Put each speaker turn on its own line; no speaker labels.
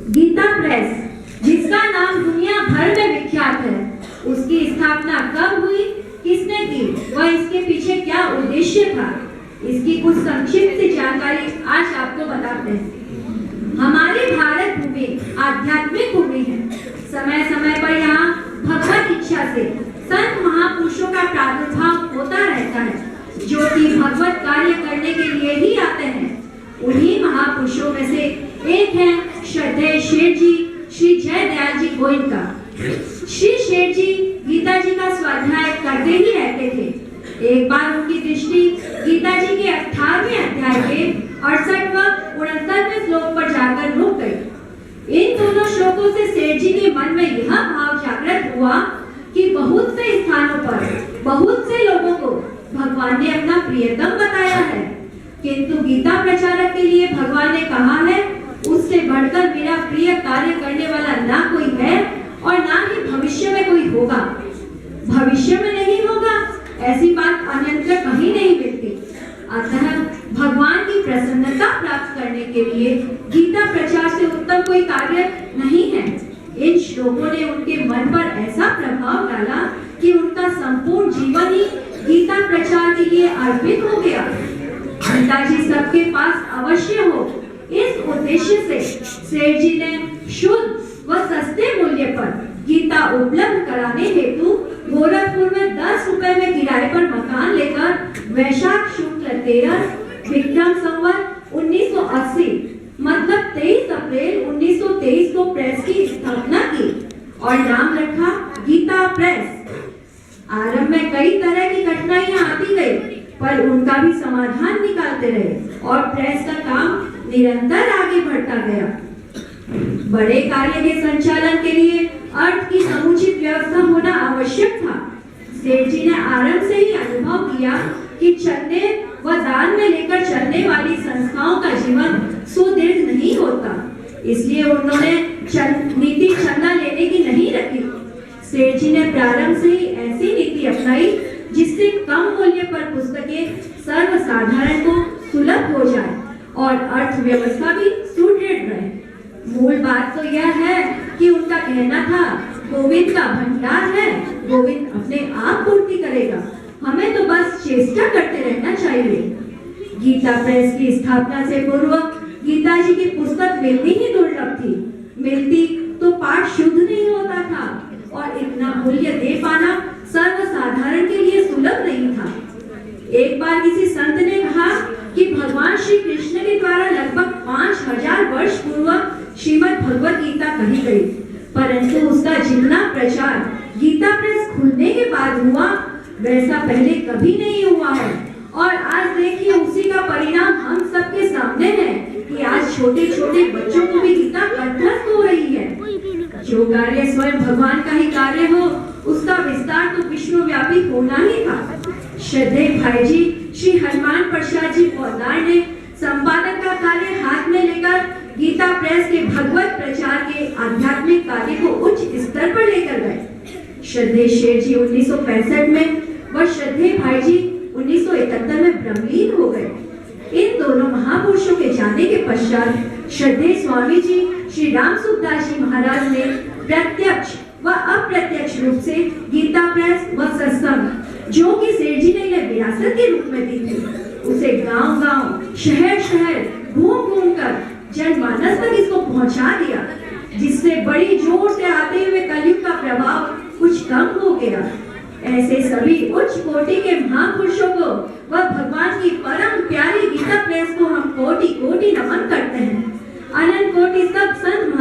Gita press, जिसका नाम दुनिया भर में विख्यात है, उसकी स्थापना कब हुई, किसने की, वह इसके पीछे क्या उद्देश्य था, इसकी कुछ संक्षिप्त जानकारी आज आपको बताते हैं। हमारी भारत भूमि आध्यात्मिक भूमि है। समय समय पर यहाँ भगवत इच्छा से संत महापुरुषों का प्रादुर्भाव होता रहता है, जो कि भगवत कार्य करने के लिए ही आते हैं। उन्हीं महापुरुषों में से एक है श्रद्धेय शेठ जी श्री जय दयाल जी गोइंका। श्री शेठ जी गीता जी का स्वाध्याय करते ही रहते थे। एक बार उनकी दृष्टि गीता जी के 18वें अध्याय के 68 व 69वें श्लोक पर जाकर रुक गई। इन दोनों श्लोकों से सेठ जी के मन में यह भाव जागृत हुआ कि बहुत से स्थानों पर बहुत से लोगों को भगवान ने अपना प्रियतम बताया है, किंतु गीता प्रचारक के लिए भगवान ने कहा है, उससे बढ़कर मेरा प्रिय कार्य करने वाला ना कोई है और ना ही भविष्य में कोई होगा। भविष्य में नहीं होगा, ऐसी बात अन्यत्र कहीं नहीं मिलती। अतः भगवान की प्रसन्नता प्राप्त करने के लिए गीता प्रचार से उत्तम कोई कार्य नहीं है। इन श्लोकों ने उनके मन पर ऐसा प्रभाव डाला कि उनका संपूर्ण जीवन ही गीता प्रचार के लिए अर्पित हो गया। गीता जी सबके पास अवश्य हो, इस उद्देश्य से सेठ जी ने शुद्ध व सस्ते मूल्य पर गीता उपलब्ध कराने हेतु गोरखपुर में 10 रुपए में किराए पर मकान लेकर वैशाख शुक्ल 13 विक्रम संवत 1980 मतलब 23 अप्रैल 1923 को प्रेस की स्थापना की और नाम रखा गीता प्रेस। आरंभ में कई तरह की कठिनाइयां आती गई, पर उनका भी समाधान निकालते रहे और प्रेस का काम निरंतर आगे बढ़ता गया। बड़े कार्य के संचालन के लिए अर्थ की समुचित व्यवस्था होना आवश्यक था। सेठ जी ने आरंभ से ही अनुभव किया कि चलने व दान में लेकर चलने वाली संस्थाओं का जीवन सुदृढ़ नहीं होता, इसलिए उन्होंने नीति चंदा लेने की नहीं रखी। सेठ जी ने प्रारंभ से ही ऐसी नीति अपनाई जिससे कम मूल्य पर पुस्तकें सर्वसाधारण को सुलभ हो जाए और अर्थव्यवस्था भी सुदृढ़ रहे। मूल बात तो यह है कि उनका कहना था, गोविंद का भंडार है, गोविंद अपने आप पूर्ति करेगा, हमें तो बस चेष्टा करते रहना चाहिए। गीता प्रेस की स्थापना से पूर्व गीता जी की पुस्तक मिलनी ही दुर्लभ थी। मिलती तो पाठ शुद्ध नहीं होता था और इतना मूल्य दे पाना सर्वसाधारण के लिए सुलभ नहीं था। एक बार किसी संत ने कहा कि भगवान श्री कृष्ण के द्वारा लगभग 5000 वर्ष पूर्व श्रीमद् भगवत गीता कही गई, परंतु उसका जितना प्रचार गीता प्रेस खुलने के बाद हुआ वैसा पहले कभी नहीं हुआ है। और आज देखिए उसी का परिणाम हम सबके सामने है कि आज छोटे छोटे बच्चों को भी गीता कंठस्थ हो रही है। जो कार्य स्वयं भगवान का ही कार्य हो, उसका विस्तार तो विश्वव्यापी होना ही था। श्रद्धेय भाई जी श्री हनुमान प्रसाद जी पौदार ने संपादक का कार्य हाथ में लेकर गीता प्रेस के भगवत प्रचार के आध्यात्मिक कार्य को उच्च स्तर पर लेकर गए। श्रद्धेय शेठ जी 1965 में व श्रद्धेय भाई जी 1971 में ब्रह्मलीन हो गए। इन दोनों महापुरुषों के जाने के पश्चात श्रद्धेय स्वामी जी श्री राम सुखदास जी महाराज ने प्रत्यक्ष व अप्रत्यक्ष रूप से गीता प्रेस व सत्संग, जो कि सेठ जी ने इन्हें विरासत के रूप में दी थी, उसे गांव-गांव, शहर-शहर घूम-घूम कर जनमानस तक इसको पहुंचा दिया, जिससे बड़ी जोर से आते हुए कलयुग का प्रभाव कुछ कम हो गया। ऐसे सभी उच्च कोटि के महापुरुषों को व भगवान की परम प्यारी गीता प्रेस को हम कोटि कोटि नमन करते हैं। अनंत कोटि सब संत